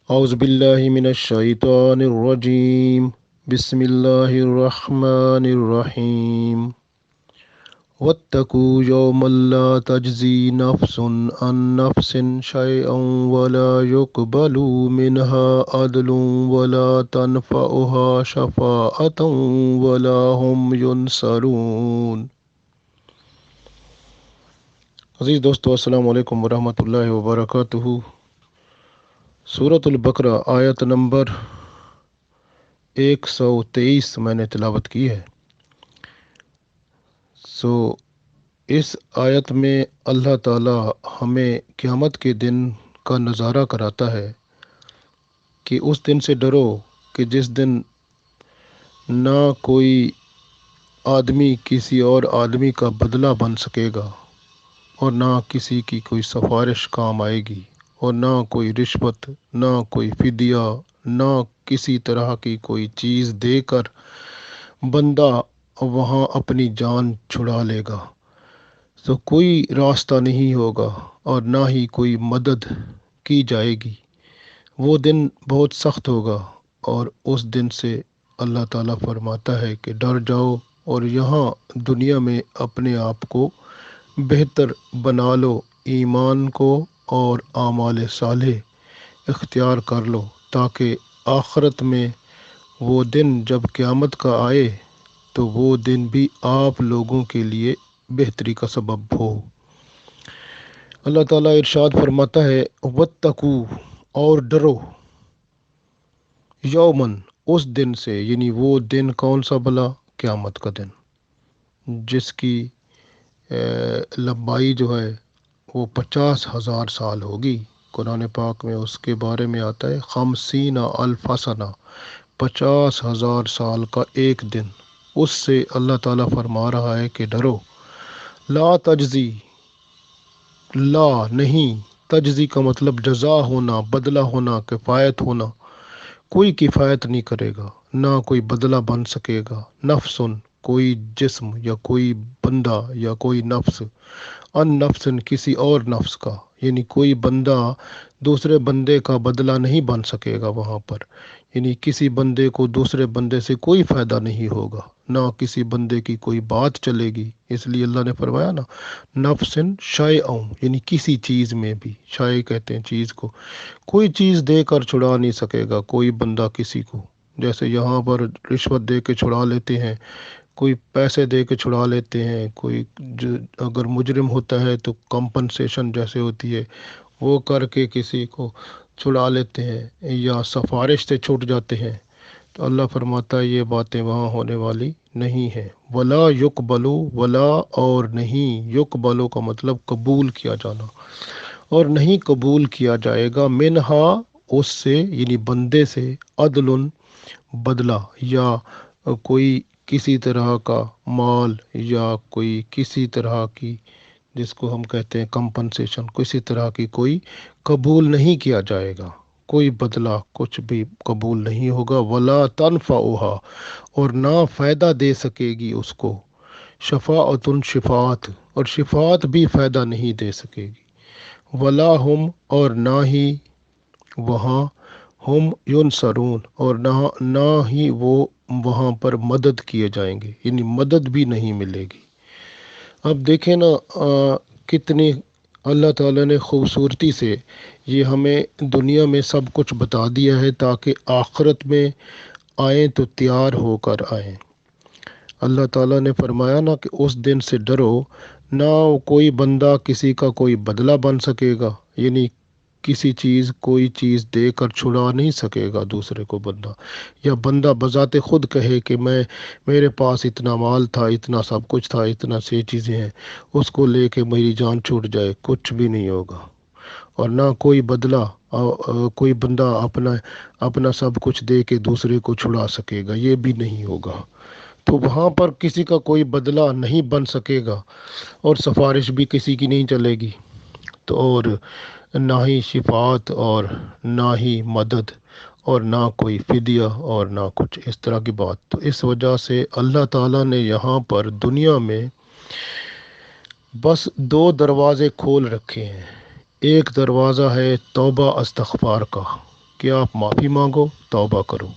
اعوذ باللہ من الشیطان الرجیم، بسم اللہ الرحمن الرحیم۔ واتقوا یوما لا تجزی نفس عن نفس شیئا ولا يقبل منها عدل ولا تنفعها شفاعة ولا هم ينصرون۔ عزیز دوستو، السلام علیکم ورحمۃ اللہ وبرکاتہ۔ سورۃ البقرہ آیت نمبر 123 میں نے تلاوت کی ہے۔ اس آیت میں اللہ تعالی ہمیں قیامت کے دن کا نظارہ کراتا ہے کہ اس دن سے ڈرو کہ جس دن نہ کوئی آدمی کسی اور آدمی کا بدلہ بن سکے گا، اور نہ کسی کی کوئی سفارش کام آئے گی، اور نہ کوئی رشوت، نہ کوئی فدیہ، نہ کسی طرح کی کوئی چیز دے کر بندہ وہاں اپنی جان چھڑا لے گا۔ تو کوئی راستہ نہیں ہوگا اور نہ ہی کوئی مدد کی جائے گی۔ وہ دن بہت سخت ہوگا، اور اس دن سے اللہ تعالیٰ فرماتا ہے کہ ڈر جاؤ اور یہاں دنیا میں اپنے آپ کو بہتر بنا لو، ایمان کو اور اعمال صالح اختیار کر لو، تاکہ آخرت میں وہ دن جب قیامت کا آئے تو وہ دن بھی آپ لوگوں کے لیے بہتری کا سبب ہو۔ اللہ تعالیٰ ارشاد فرماتا ہے واتقوا، اور ڈرو، یومن، اس دن سے، یعنی وہ دن کون سا بھلا؟ قیامت کا دن، جس کی لمبائی جو ہے وہ 50,000 سال ہوگی۔ قرآن پاک میں اس کے بارے میں آتا ہے 50,000 سنہ، 50,000 سال کا ایک دن۔ اس سے اللہ تعالیٰ فرما رہا ہے کہ ڈرو۔ لا تجزی، لا نہیں، تجزی کا مطلب جزا ہونا، بدلہ ہونا، کفایت ہونا۔ کوئی کفایت نہیں کرے گا، نہ کوئی بدلہ بن سکے گا۔ نفس، کوئی جسم یا کوئی بندہ یا کوئی نفس، ان نفس، کسی اور نفس کا، یعنی کوئی بندہ دوسرے بندے کا بدلہ نہیں بن سکے گا وہاں پر، یعنی کسی بندے کو دوسرے بندے سے کوئی فائدہ نہیں ہوگا، نہ کسی بندے کی کوئی بات چلے گی۔ اس لیے اللہ نے فرمایا نا، نفس شیء، یعنی کسی چیز میں بھی، شیء کہتے ہیں چیز کو، کوئی چیز دے کر چھڑا نہیں سکے گا کوئی بندہ کسی کو۔ جیسے یہاں پر رشوت دے کے چھڑا لیتے ہیں، کوئی پیسے دے کے چھڑا لیتے ہیں، کوئی اگر مجرم ہوتا ہے تو کمپنسیشن جیسے ہوتی ہے وہ کر کے کسی کو چھڑا لیتے ہیں، یا سفارش سے چھوٹ جاتے ہیں۔ تو اللہ فرماتا ہے یہ باتیں وہاں ہونے والی نہیں ہیں۔ ولا یقبلو، ولا اور نہیں، یقبلو کا مطلب قبول کیا جانا، اور نہیں قبول کیا جائے گا، منہا، اس سے، یعنی بندے سے، عدل، بدلہ، یا کوئی کسی طرح کا مال، یا کوئی کسی طرح کی، جس کو ہم کہتے ہیں کمپنسیشن، کسی طرح کی کوئی قبول نہیں کیا جائے گا، کوئی بدلہ کچھ بھی قبول نہیں ہوگا۔ ولا تنفعها، اور نہ فائدہ دے سکے گی اس کو، شفاعت، شفاعت، اور شفاعت بھی فائدہ نہیں دے سکے گی۔ ولا ہم، اور نہ ہی وہاں، ہم ینصرون، اور نہ ہی وہ وہاں پر مدد کیے جائیں گے، یعنی مدد بھی نہیں ملے گی۔ اب دیکھیں نا، کتنی اللہ تعالیٰ نے خوبصورتی سے یہ ہمیں دنیا میں سب کچھ بتا دیا ہے، تاکہ آخرت میں آئیں تو تیار ہو کر آئیں۔ اللہ تعالیٰ نے فرمایا نا کہ اس دن سے ڈرو، نہ کوئی بندہ کسی کا کوئی بدلہ بن سکے گا، یعنی کسی چیز، کوئی چیز دے کر چھڑا نہیں سکے گا دوسرے کو بندہ، یا بندہ بذات خود کہے کہ میرے پاس اتنا مال تھا، اتنا سب کچھ تھا، اتنا سی چیزیں ہیں، اس کو لے کے میری جان چھوٹ جائے، کچھ بھی نہیں ہوگا۔ اور نہ کوئی بدلہ، کوئی بندہ اپنا سب کچھ دے کے دوسرے کو چھڑا سکے گا، یہ بھی نہیں ہوگا۔ تو وہاں پر کسی کا کوئی بدلہ نہیں بن سکے گا، اور سفارش بھی کسی کی نہیں چلے گی، تو اور نہ ہی شفاعت، اور نہ ہی مدد، اور نہ کوئی فدیہ، اور نہ کچھ اس طرح کی بات۔ تو اس وجہ سے اللہ تعالیٰ نے یہاں پر دنیا میں بس 2 دروازے کھول رکھے ہیں۔ ایک دروازہ ہے توبہ استغفار کا، کہ آپ معافی مانگو، توبہ کرو،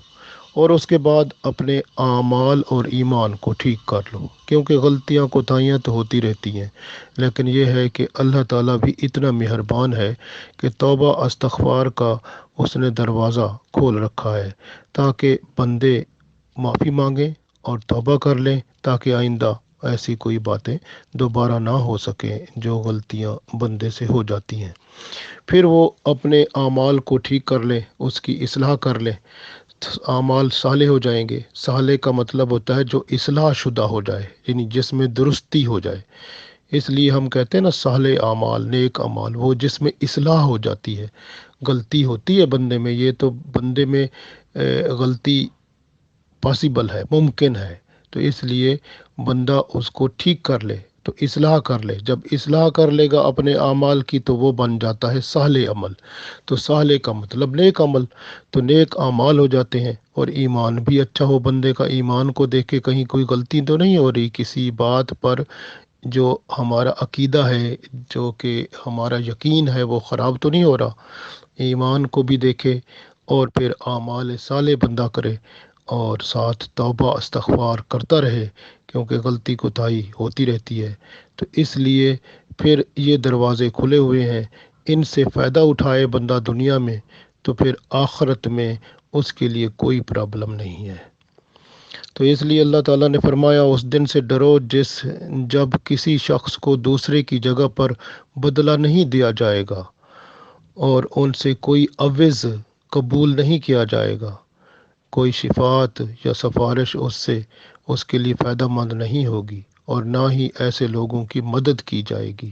اور اس کے بعد اپنے اعمال اور ایمان کو ٹھیک کر لو، کیونکہ غلطیاں کوتاہیاں تو ہوتی رہتی ہیں، لیکن یہ ہے کہ اللہ تعالیٰ بھی اتنا مہربان ہے کہ توبہ استغفار کا اس نے دروازہ کھول رکھا ہے تاکہ بندے معافی مانگیں اور توبہ کر لیں، تاکہ آئندہ ایسی کوئی باتیں دوبارہ نہ ہو سکیں جو غلطیاں بندے سے ہو جاتی ہیں۔ پھر وہ اپنے اعمال کو ٹھیک کر لیں، اس کی اصلاح کر لیں، اعمال صالح ہو جائیں گے۔ صالح کا مطلب ہوتا ہے جو اصلاح شدہ ہو جائے، یعنی جس میں درستی ہو جائے۔ اس لیے ہم کہتے ہیں نا صالح اعمال، نیک اعمال، وہ جس میں اصلاح ہو جاتی ہے۔ غلطی ہوتی ہے بندے میں، یہ تو بندے میں غلطی پاسبل ہے، ممکن ہے، تو اس لیے بندہ اس کو ٹھیک کر لے، تو اصلاح کر لے۔ جب اصلاح کر لے گا اپنے اعمال کی تو وہ بن جاتا ہے صالح عمل۔ تو صالح کا مطلب نیک عمل، تو نیک اعمال ہو جاتے ہیں، اور ایمان بھی اچھا ہو بندے کا، ایمان کو دیکھ کے کہیں کوئی غلطی تو نہیں ہو رہی کسی بات پر، جو ہمارا عقیدہ ہے، جو کہ ہمارا یقین ہے، وہ خراب تو نہیں ہو رہا۔ ایمان کو بھی دیکھے اور پھر اعمال صالح بندہ کرے، اور ساتھ توبہ استغفار کرتا رہے، کیونکہ غلطی کوتاہی ہوتی رہتی ہے۔ تو اس لیے پھر یہ دروازے کھلے ہوئے ہیں، ان سے فائدہ اٹھائے بندہ دنیا میں، تو پھر آخرت میں اس کے لیے کوئی پرابلم نہیں ہے۔ تو اس لیے اللہ تعالیٰ نے فرمایا اس دن سے ڈرو جب کسی شخص کو دوسرے کی جگہ پر بدلہ نہیں دیا جائے گا، اور ان سے کوئی عوض قبول نہیں کیا جائے گا، کوئی شفاعت یا سفارش اس کے لیے فائدہ مند نہیں ہوگی، اور نہ ہی ایسے لوگوں کی مدد کی جائے گی۔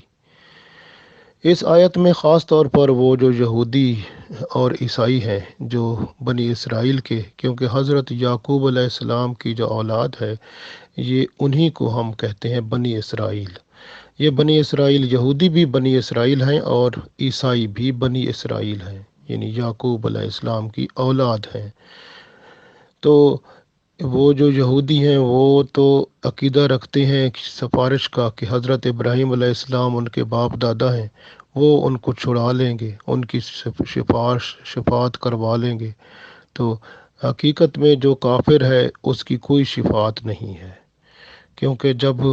اس آیت میں خاص طور پر وہ جو یہودی اور عیسائی ہیں، جو بنی اسرائیل کے، کیونکہ حضرت یعقوب علیہ السلام کی جو اولاد ہے، یہ انہی کو ہم کہتے ہیں بنی اسرائیل۔ یہ بنی اسرائیل، یہودی بھی بنی اسرائیل ہیں اور عیسائی بھی بنی اسرائیل ہیں، یعنی یعقوب علیہ السلام کی اولاد ہیں۔ تو وہ جو یہودی ہیں وہ تو عقیدہ رکھتے ہیں سفارش کا کہ حضرت ابراہیم علیہ السلام ان کے باپ دادا ہیں، وہ ان کو چھڑا لیں گے، ان کی شفاعت کروا لیں گے۔ تو حقیقت میں جو کافر ہے اس کی کوئی شفاعت نہیں ہے، کیونکہ جب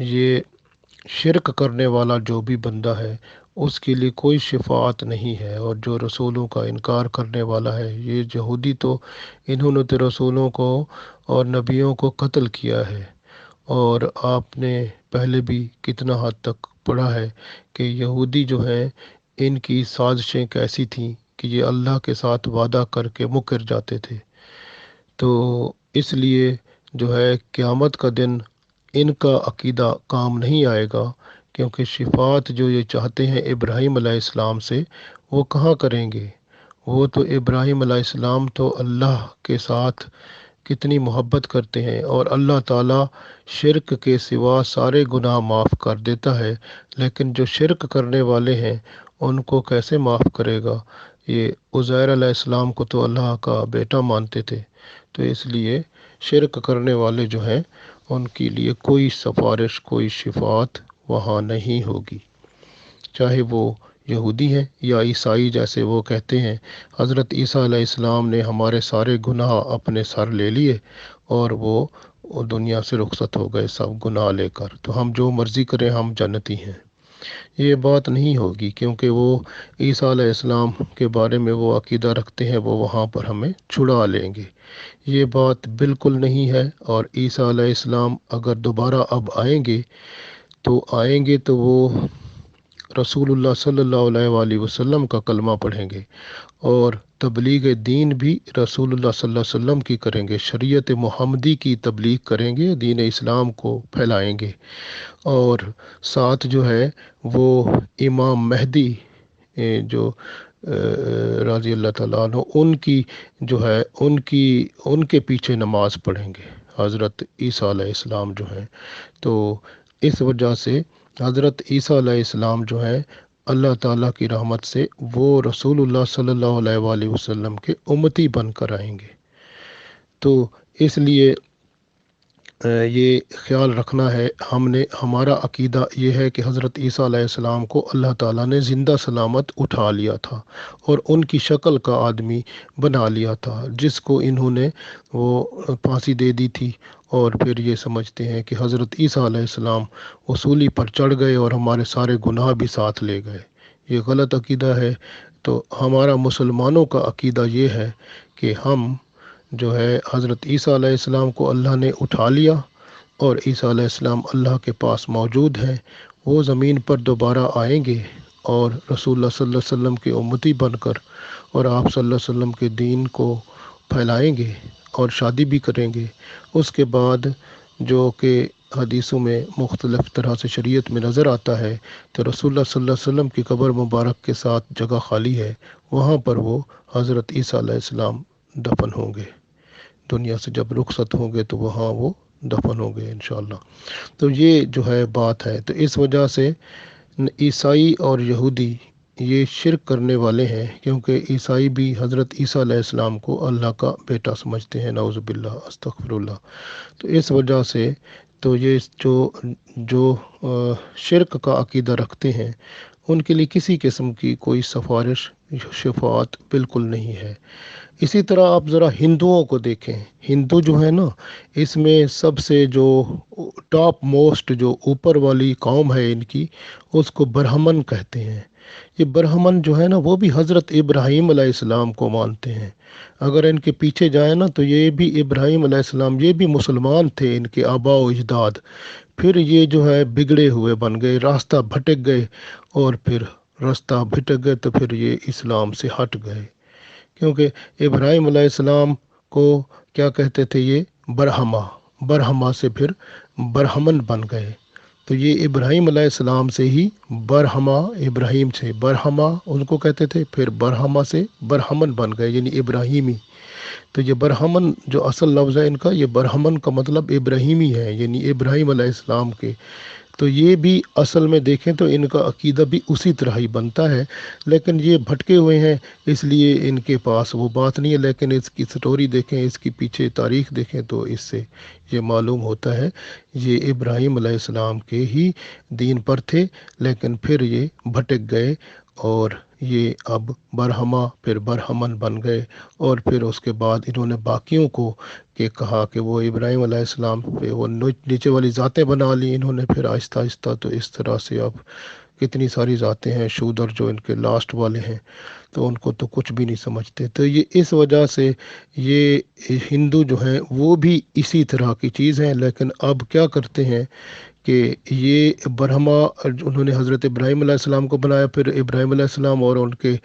یہ شرک کرنے والا جو بھی بندہ ہے اس کے لیے کوئی شفاعت نہیں ہے، اور جو رسولوں کا انکار کرنے والا ہے، یہ یہودی تو انہوں نے تو رسولوں کو اور نبیوں کو قتل کیا ہے، اور آپ نے پہلے بھی کتنا حد تک پڑھا ہے کہ یہودی جو ہیں ان کی سازشیں کیسی تھیں کہ یہ اللہ کے ساتھ وعدہ کر کے مکر جاتے تھے۔ تو اس لیے جو ہے قیامت کا دن ان کا عقیدہ کام نہیں آئے گا، کیونکہ شفاعت جو یہ چاہتے ہیں ابراہیم علیہ السلام سے، وہ کہاں کریں گے؟ وہ تو ابراہیم علیہ السلام تو اللہ کے ساتھ کتنی محبت کرتے ہیں، اور اللہ تعالیٰ شرک کے سوا سارے گناہ معاف کر دیتا ہے، لیکن جو شرک کرنے والے ہیں ان کو کیسے معاف کرے گا؟ یہ عزیر علیہ السلام کو تو اللہ کا بیٹا مانتے تھے، تو اس لیے شرک کرنے والے جو ہیں ان کے لیے کوئی سفارش، کوئی شفاعت وہاں نہیں ہوگی، چاہے وہ یہودی ہیں یا عیسائی، جیسے وہ کہتے ہیں حضرت عیسیٰ علیہ السلام نے ہمارے سارے گناہ اپنے سر لے لیے اور وہ دنیا سے رخصت ہو گئے سب گناہ لے کر، تو ہم جو مرضی کریں ہم جنتی ہیں۔ یہ بات نہیں ہوگی، کیونکہ وہ عیسیٰ علیہ السلام کے بارے میں وہ عقیدہ رکھتے ہیں وہ وہاں پر ہمیں چھڑا لیں گے۔ یہ بات بالکل نہیں ہے، اور عیسیٰ علیہ السلام اگر دوبارہ اب آئیں گے تو وہ رسول اللہ صلی اللہ علیہ وآلہ وسلم کا کلمہ پڑھیں گے، اور تبلیغ دین بھی رسول اللہ صلی اللہ علیہ وسلم کی کریں گے، شریعت محمدی کی تبلیغ کریں گے، دین اسلام کو پھیلائیں گے، اور ساتھ جو ہے وہ امام مہدی جو رضی اللہ تعالیٰ عنہ، ان کی جو ہے ان کے پیچھے نماز پڑھیں گے حضرت عیسیٰ علیہ السلام جو ہیں۔ تو اس وجہ سے حضرت عیسیٰ علیہ السلام جو ہیں اللہ تعالیٰ کی رحمت سے وہ رسول اللہ صلی اللہ علیہ وآلہ وسلم کے امتی بن کر آئیں گے۔ تو اس لیے یہ خیال رکھنا ہے، ہم نے ہمارا عقیدہ یہ ہے کہ حضرت عیسیٰ علیہ السلام کو اللہ تعالیٰ نے زندہ سلامت اٹھا لیا تھا اور ان کی شکل کا آدمی بنا لیا تھا، جس کو انہوں نے وہ پھانسی دے دی تھی، اور پھر یہ سمجھتے ہیں کہ حضرت عیسیٰ علیہ السلام وصولی پر چڑھ گئے اور ہمارے سارے گناہ بھی ساتھ لے گئے۔ یہ غلط عقیدہ ہے۔ تو ہمارا مسلمانوں کا عقیدہ یہ ہے کہ ہم جو ہے حضرت عیسیٰ علیہ السلام کو اللہ نے اٹھا لیا، اور عیسیٰ علیہ السلام اللہ کے پاس موجود ہیں، وہ زمین پر دوبارہ آئیں گے اور رسول اللہ صلی اللہ علیہ وسلم کے امتی بن کر اور آپ صلی اللہ علیہ وسلم کے دین کو پھیلائیں گے اور شادی بھی کریں گے۔ اس کے بعد جو کہ حدیثوں میں مختلف طرح سے شریعت میں نظر آتا ہے، تو رسول اللہ صلی اللہ علیہ وسلم کی قبر مبارک کے ساتھ جگہ خالی ہے، وہاں پر وہ حضرت عیسیٰ علیہ السلام دفن ہوں گے۔ دنیا سے جب رخصت ہوں گے تو وہاں وہ دفن ہوں گے انشاءاللہ۔ تو یہ جو ہے بات ہے، تو اس وجہ سے عیسائی اور یہودی یہ شرک کرنے والے ہیں، کیونکہ عیسائی بھی حضرت عیسیٰ علیہ السلام کو اللہ کا بیٹا سمجھتے ہیں، نعوذ باللہ، استغفر اللہ۔ تو اس وجہ سے تو یہ جو شرک کا عقیدہ رکھتے ہیں، ان کے لیے کسی قسم کی کوئی سفارش شفاعت بالکل نہیں ہے۔ اسی طرح آپ ذرا ہندوؤں کو دیکھیں، ہندو جو ہے نا، اس میں سب سے جو ٹاپ موسٹ جو اوپر والی قوم ہے ان کی، اس کو برہمن کہتے ہیں۔ یہ برہمن جو ہے نا، وہ بھی حضرت ابراہیم علیہ السلام کو مانتے ہیں۔ اگر ان کے پیچھے جائیں نا، تو یہ بھی ابراہیم علیہ السلام، یہ بھی مسلمان تھے، ان کے آباء و اجداد، پھر یہ جو ہے بگڑے ہوئے بن گئے، راستہ بھٹک گئے، اور پھر راستہ بھٹک گئے تو پھر یہ اسلام سے ہٹ گئے، کیونکہ ابراہیم علیہ السلام کو کیا کہتے تھے، یہ برہما سے پھر برہمن بن گئے۔ تو یہ ابراہیم علیہ السلام سے ہی برہما، ابراہیم سے برہما ان کو کہتے تھے، پھر برہما سے برہمن بن گئے، یعنی ابراہیمی۔ تو یہ برہمن جو اصل لفظ ہے ان کا، یہ برہمن کا مطلب ابراہیمی ہے، یعنی ابراہیم علیہ السلام کے۔ تو یہ بھی اصل میں دیکھیں تو ان کا عقیدہ بھی اسی طرح ہی بنتا ہے، لیکن یہ بھٹکے ہوئے ہیں، اس لیے ان کے پاس وہ بات نہیں ہے۔ لیکن اس کی سٹوری دیکھیں، اس کی پیچھے تاریخ دیکھیں، تو اس سے یہ معلوم ہوتا ہے یہ ابراہیم علیہ السلام کے ہی دین پر تھے، لیکن پھر یہ بھٹک گئے، اور یہ اب برہما پھر برہمن بن گئے، اور پھر اس کے بعد انہوں نے باقیوں کو کہ کہا کہ وہ ابراہیم علیہ السلام پہ وہ نیچے والی ذاتیں بنا لی انہوں نے، پھر آہستہ آہستہ تو اس طرح سے اب کتنی ساری ذاتیں ہیں، شودر جو ان کے لاسٹ والے ہیں، تو ان کو تو کچھ بھی نہیں سمجھتے۔ تو یہ اس وجہ سے یہ ہندو جو ہیں وہ بھی اسی طرح کی چیز ہیں، لیکن اب کیا کرتے ہیں کہ یہ برہما انہوں نے حضرت ابراہیم علیہ السلام کو بنایا، پھر ابراہیم علیہ السلام اور ان کے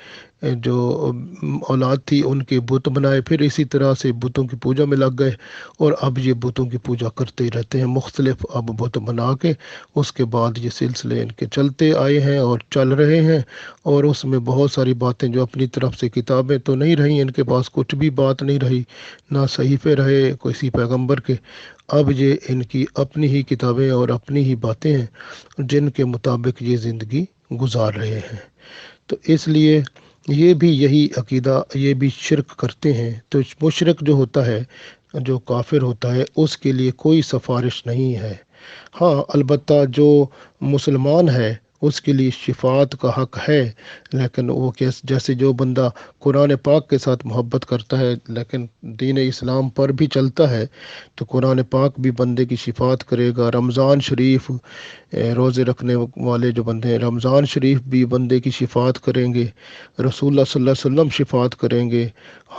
جو اولاد تھی ان کے بت بنائے، پھر اسی طرح سے بتوں کی پوجا میں لگ گئے، اور اب یہ بتوں کی پوجا کرتے ہی رہتے ہیں، مختلف اب بت بنا کے۔ اس کے بعد یہ سلسلے ان کے چلتے آئے ہیں اور چل رہے ہیں، اور اس میں بہت ساری باتیں جو اپنی طرف سے کتابیں تو نہیں رہیں، ان کے پاس کچھ بھی بات نہیں رہی، نہ صحیفے رہے کسی پیغمبر کے۔ اب یہ ان کی اپنی ہی کتابیں اور اپنی ہی باتیں ہیں، جن کے مطابق یہ زندگی گزار رہے ہیں۔ تو اس لیے یہ بھی یہی عقیدہ، یہ بھی شرک کرتے ہیں۔ تو مشرک جو ہوتا ہے، جو کافر ہوتا ہے، اس کے لیے کوئی سفارش نہیں ہے۔ ہاں البتہ جو مسلمان ہے اس کے لیے شفاعت کا حق ہے، لیکن وہ جیسے جو بندہ قرآن پاک کے ساتھ محبت کرتا ہے لیکن دین اسلام پر بھی چلتا ہے، تو قرآن پاک بھی بندے کی شفاعت کرے گا۔ رمضان شریف روزے رکھنے والے جو بندے ہیں، رمضان شریف بھی بندے کی شفاعت کریں گے، رسول اللہ صلی اللہ علیہ وسلم شفاعت کریں گے،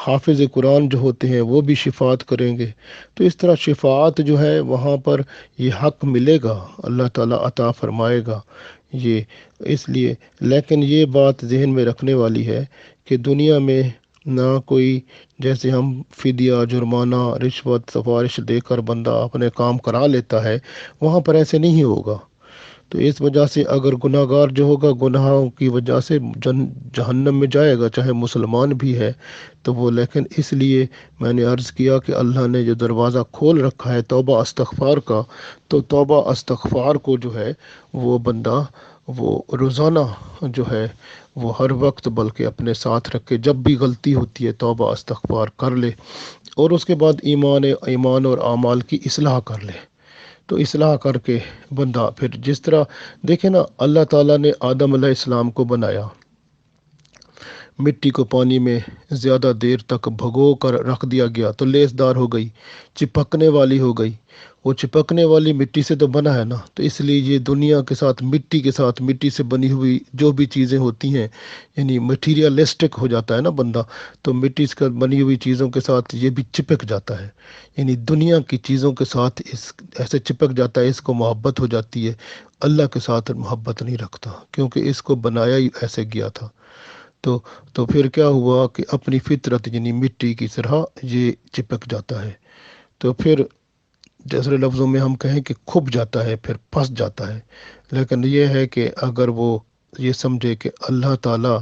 حافظ قرآن جو ہوتے ہیں وہ بھی شفاعت کریں گے۔ تو اس طرح شفاعت جو ہے وہاں پر یہ حق ملے گا، اللہ تعالیٰ عطا فرمائے گا یہ، اس لیے۔ لیکن یہ بات ذہن میں رکھنے والی ہے کہ دنیا میں نہ کوئی جیسے ہم فدیہ، جرمانہ، رشوت، سفارش دے کر بندہ اپنے کام کرا لیتا ہے، وہاں پر ایسے نہیں ہوگا۔ تو اس وجہ سے اگر گناہ گار جو ہوگا گناہوں کی وجہ سے جہنم میں جائے گا، چاہے مسلمان بھی ہے تو وہ، لیکن اس لیے میں نے عرض کیا کہ اللہ نے جو دروازہ کھول رکھا ہے توبہ استغفار کا، تو توبہ استغفار کو جو ہے وہ بندہ وہ روزانہ جو ہے وہ ہر وقت بلکہ اپنے ساتھ رکھ کے جب بھی غلطی ہوتی ہے توبہ استغفار کر لے، اور اس کے بعد ایمان اور اعمال کی اصلاح کر لے۔ تو اصلاح کر کے بندہ پھر جس طرح دیکھیں نا، اللہ تعالیٰ نے آدم علیہ السلام کو بنایا، مٹی کو پانی میں زیادہ دیر تک بھگو کر رکھ دیا گیا تو لیسدار ہو گئی، چپکنے والی ہو گئی۔ وہ چپکنے والی مٹی سے تو بنا ہے نا، تو اس لیے یہ دنیا کے ساتھ مٹی سے بنی ہوئی جو بھی چیزیں ہوتی ہیں، یعنی مٹیریلسٹک ہو جاتا ہے نا بندہ، تو مٹی سے بنی ہوئی چیزوں کے ساتھ یہ بھی چپک جاتا ہے، یعنی دنیا کی چیزوں کے ساتھ اس ایسے چپک جاتا ہے، اس کو محبت ہو جاتی ہے۔ اللہ کے ساتھ محبت نہیں رکھتا، کیونکہ اس کو بنایا ہی ایسے گیا تھا۔ تو پھر کیا ہوا کہ اپنی فطرت یعنی مٹی کی طرح یہ چپک جاتا ہے، تو پھر دوسرے لفظوں میں ہم کہیں کہ کھپ جاتا ہے، پھر پھنس جاتا ہے۔ لیکن یہ ہے کہ اگر وہ یہ سمجھے کہ اللہ تعالیٰ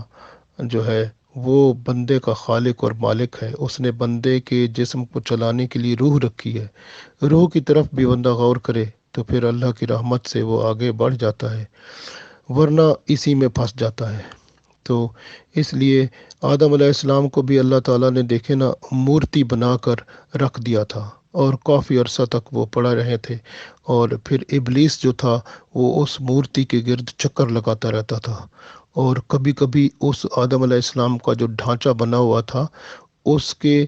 جو ہے وہ بندے کا خالق اور مالک ہے، اس نے بندے کے جسم کو چلانے کے لیے روح رکھی ہے، روح کی طرف بھی بندہ غور کرے تو پھر اللہ کی رحمت سے وہ آگے بڑھ جاتا ہے، ورنہ اسی میں پھنس جاتا ہے۔ تو اس لیے آدم علیہ السلام کو بھی اللہ تعالیٰ نے دیکھے نا مورتی بنا کر رکھ دیا تھا، اور کافی عرصہ تک وہ پڑا رہے تھے، اور پھر ابلیس جو تھا وہ اس مورتی کے گرد چکر لگاتا رہتا تھا، اور کبھی کبھی اس آدم علیہ السلام کا جو ڈھانچہ بنا ہوا تھا اس کے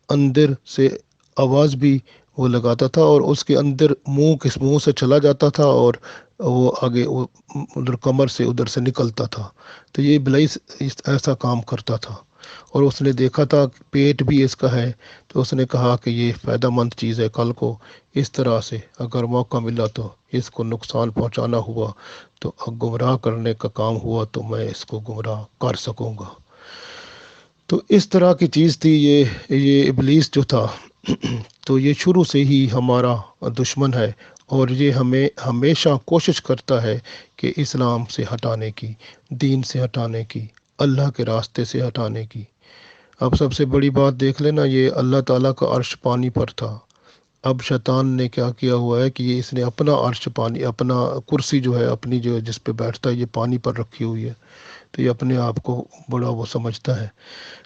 اندر سے آواز بھی وہ لگاتا تھا، اور اس کے اندر منہ کس منہ سے چلا جاتا تھا، اور وہ آگے ادھر کمر سے ادھر سے نکلتا تھا۔ تو یہ ابلیس ایسا کام کرتا تھا، اور اس نے دیکھا تھا کہ پیٹ بھی اس کا ہے، تو اس نے کہا کہ یہ فائدہ مند چیز ہے، کل کو اس طرح سے اگر موقع ملا تو اس کو نقصان پہنچانا ہوا تو گمراہ کرنے کا کام ہوا تو میں اس کو گمراہ کر سکوں گا۔ تو اس طرح کی چیز تھی یہ ابلیس جو تھا تو یہ شروع سے ہی ہمارا دشمن ہے، اور یہ ہمیں ہمیشہ کوشش کرتا ہے کہ اسلام سے ہٹانے کی، دین سے ہٹانے کی، اللہ کے راستے سے ہٹانے کی۔ اب سب سے بڑی بات دیکھ لینا، یہ اللہ تعالیٰ کا عرش پانی پر تھا، اب شیطان نے کیا کیا ہوا ہے کہ یہ اس نے اپنا عرش پانی، اپنا کرسی جو ہے اپنی جو جس پہ بیٹھتا ہے یہ پانی پر رکھی ہوئی ہے، تو یہ اپنے آپ کو بڑا وہ سمجھتا ہے۔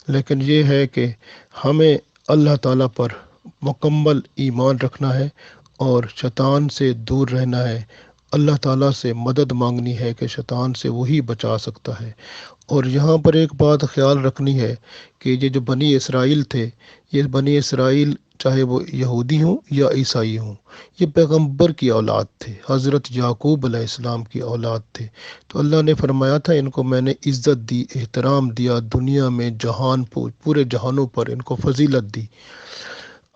لیکن یہ ہے کہ ہمیں اللہ تعالیٰ پر مکمل ایمان رکھنا ہے، اور شیطان سے دور رہنا ہے، اللہ تعالیٰ سے مدد مانگنی ہے کہ شیطان سے وہی بچا سکتا ہے۔ اور یہاں پر ایک بات خیال رکھنی ہے کہ یہ جو بنی اسرائیل تھے، یہ بنی اسرائیل چاہے وہ یہودی ہوں یا عیسائی ہوں، یہ پیغمبر کی اولاد تھے، حضرت یعقوب علیہ السلام کی اولاد تھے۔ تو اللہ نے فرمایا تھا ان کو میں نے عزت دی، احترام دیا، دنیا میں پورے جہانوں پر ان کو فضیلت دی۔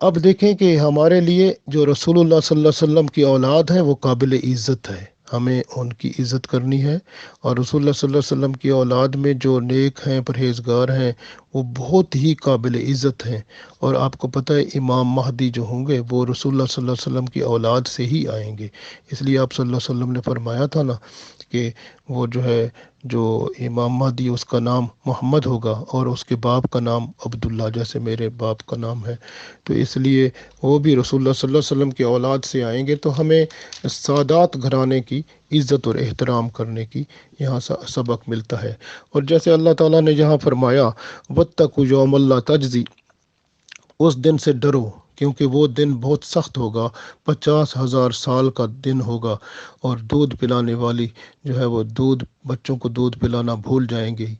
اب دیکھیں کہ ہمارے لیے جو رسول اللہ صلی اللہ علیہ وسلم کی اولاد ہے وہ قابل عزت ہے، ہمیں ان کی عزت کرنی ہے، اور رسول اللہ صلی اللہ علیہ وسلم کی اولاد میں جو نیک ہیں، پرہیزگار ہیں، وہ بہت ہی قابل عزت ہیں۔ اور آپ کو پتہ ہے امام مہدی جو ہوں گے وہ رسول اللہ صلی اللہ علیہ وسلم کی اولاد سے ہی آئیں گے، اس لیے آپ صلی اللہ علیہ وسلم نے فرمایا تھا نا کہ وہ جو ہے جو امام مہدی اس کا نام محمد ہوگا اور اس کے باپ کا نام عبداللہ، جیسے میرے باپ کا نام ہے، تو اس لیے وہ بھی رسول اللہ صلی اللہ علیہ وسلم کی اولاد سے آئیں گے۔ تو ہمیں سادات گھرانے کی عزت اور احترام کرنے کی یہاں سبق ملتا ہے۔ اور جیسے اللہ تعالیٰ نے یہاں فرمایا وَاتَّقُوا يَوْمَ لَا تَجْزِي، اس دن سے ڈرو کیونکہ وہ دن بہت سخت ہوگا، 50,000 سال کا دن ہوگا، اور دودھ پلانے والی جو ہے وہ بچوں کو دودھ پلانا بھول جائیں گی،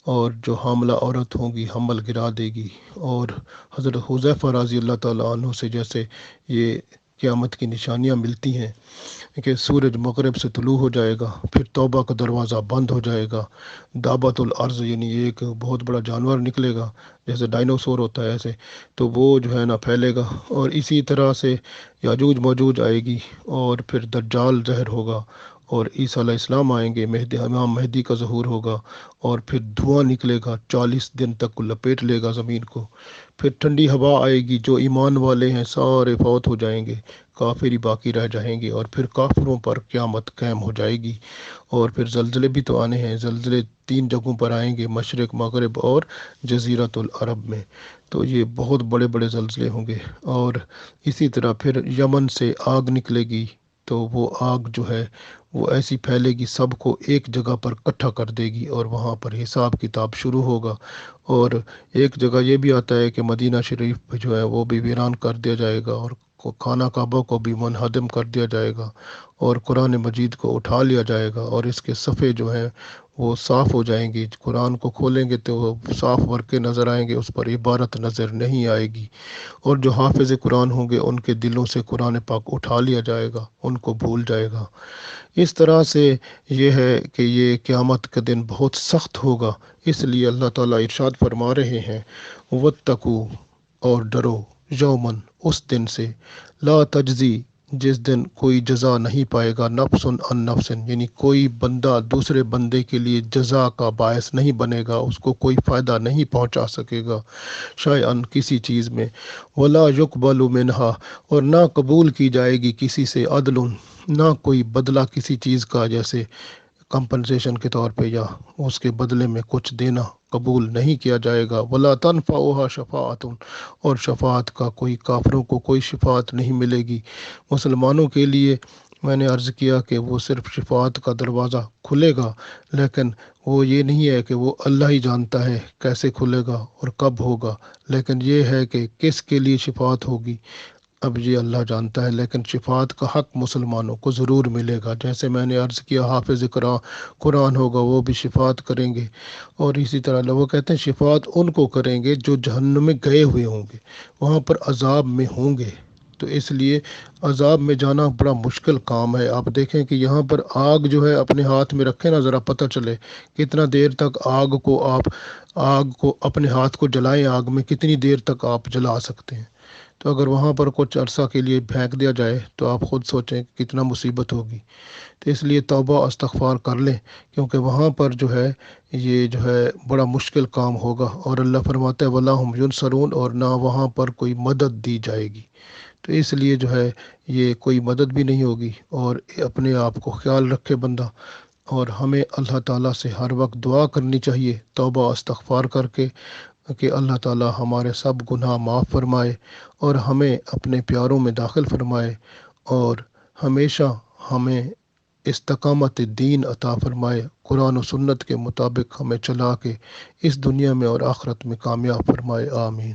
اور جو حاملہ عورت ہوں گی حمل گرا دے گی۔ اور حضرت حذیفہ رضی اللہ تعالیٰ عنہ سے جیسے یہ قیامت کی نشانیاں ملتی ہیں کہ سورج مغرب سے طلوع ہو جائے گا، پھر توبہ کا دروازہ بند ہو جائے گا، دعوت الارض یعنی ایک بہت بڑا جانور نکلے گا جیسے ڈائنوسور ہوتا ہے ایسے، تو وہ جو ہے نا پھیلے گا، اور اسی طرح سے یاجوج موجوج آئے گی، اور پھر دجال ظاہر ہوگا، اور عیسیٰ علیہ السلام آئیں گے، امام مہدی کا ظہور ہوگا، اور پھر دھواں نکلے گا، 40 دن تک لپیٹ لے گا زمین کو، پھر ٹھنڈی ہوا آئے گی، جو ایمان والے ہیں سارے فوت ہو جائیں گے، کافر ہی باقی رہ جائیں گے، اور پھر کافروں پر قیامت قائم ہو جائے گی۔ اور پھر زلزلے بھی تو آنے ہیں، زلزلے 3 جگہوں پر آئیں گے، مشرق، مغرب اور جزیرۃ العرب میں، تو یہ بہت بڑے بڑے زلزلے ہوں گے۔ اور اسی طرح پھر یمن سے آگ نکلے گی، تو وہ آگ جو ہے وہ ایسی پھیلے گی، سب کو ایک جگہ پر اکٹھا کر دے گی اور وہاں پر حساب کتاب شروع ہوگا۔ اور ایک جگہ یہ بھی آتا ہے کہ مدینہ شریف پہ جو ہے وہ بھی ویران کر دیا جائے گا، اور خانہ کعبہ کو بھی منہدم کر دیا جائے گا، اور قرآن مجید کو اٹھا لیا جائے گا، اور اس کے صفحے جو ہیں وہ صاف ہو جائیں گی۔ قرآن کو کھولیں گے تو وہ صاف ورقے نظر آئیں گے، اس پر عبارت نظر نہیں آئے گی، اور جو حافظ قرآن ہوں گے ان کے دلوں سے قرآن پاک اٹھا لیا جائے گا، ان کو بھول جائے گا۔ اس طرح سے یہ ہے کہ یہ قیامت کا دن بہت سخت ہوگا، اس لیے اللہ تعالیٰ ارشاد فرما رہے ہیں وَاتَّقُوا، اور ڈرو، یومن، اس دن سے، لا تجزی، جس دن کوئی جزا نہیں پائے گا، نفس عن نفس، یعنی کوئی بندہ دوسرے بندے کے لیے جزا کا باعث نہیں بنے گا، اس کو کوئی فائدہ نہیں پہنچا سکے گا شیئن، کسی چیز میں، ولا یقبل منہا، اور نہ قبول کی جائے گی کسی سے، عدل، نہ کوئی بدلہ کسی چیز کا، جیسے کمپنسیشن کے طور پہ یا اس کے بدلے میں کچھ دینا قبول نہیں کیا جائے گا، ولا تنفعها شفاعت، اور شفاعت کا کوئی، کافروں کو کوئی شفاعت نہیں ملے گی۔ مسلمانوں کے لیے میں نے عرض کیا کہ وہ صرف شفاعت کا دروازہ کھلے گا، لیکن وہ یہ نہیں ہے کہ وہ اللہ ہی جانتا ہے کیسے کھلے گا اور کب ہوگا، لیکن یہ ہے کہ کس کے لیے شفاعت ہوگی اب یہ اللہ جانتا ہے، لیکن شفاعت کا حق مسلمانوں کو ضرور ملے گا۔ جیسے میں نے عرض کیا حافظ قرآن ہوگا وہ بھی شفاعت کریں گے، اور اسی طرح وہ کہتے ہیں شفاعت ان کو کریں گے جو جہنم میں گئے ہوئے ہوں گے، وہاں پر عذاب میں ہوں گے، تو اس لیے عذاب میں جانا بڑا مشکل کام ہے۔ آپ دیکھیں کہ یہاں پر آگ جو ہے اپنے ہاتھ میں رکھیں نا، ذرا پتہ چلے کتنا دیر تک آگ کو اپنے ہاتھ کو جلائیں، آگ میں کتنی دیر تک آپ جلا سکتے ہیں، تو اگر وہاں پر کچھ عرصہ کے لیے پھینک دیا جائے تو آپ خود سوچیں کہ کتنا مصیبت ہوگی۔ تو اس لیے توبہ استغفار کر لیں، کیونکہ وہاں پر جو ہے یہ جو ہے بڑا مشکل کام ہوگا، اور اللہ فرماتا ہے وَلَا هُمْ يُنصَرُونَ، اور نہ وہاں پر کوئی مدد دی جائے گی، تو اس لیے جو ہے یہ کوئی مدد بھی نہیں ہوگی۔ اور اپنے آپ کو خیال رکھے بندہ، اور ہمیں اللہ تعالیٰ سے ہر وقت دعا کرنی چاہیے توبہ استغفار کر کے، کہ اللہ تعالیٰ ہمارے سب گناہ معاف فرمائے اور ہمیں اپنے پیاروں میں داخل فرمائے، اور ہمیشہ ہمیں استقامت دین عطا فرمائے، قرآن و سنت کے مطابق ہمیں چلا کے اس دنیا میں اور آخرت میں کامیاب فرمائے، آمین۔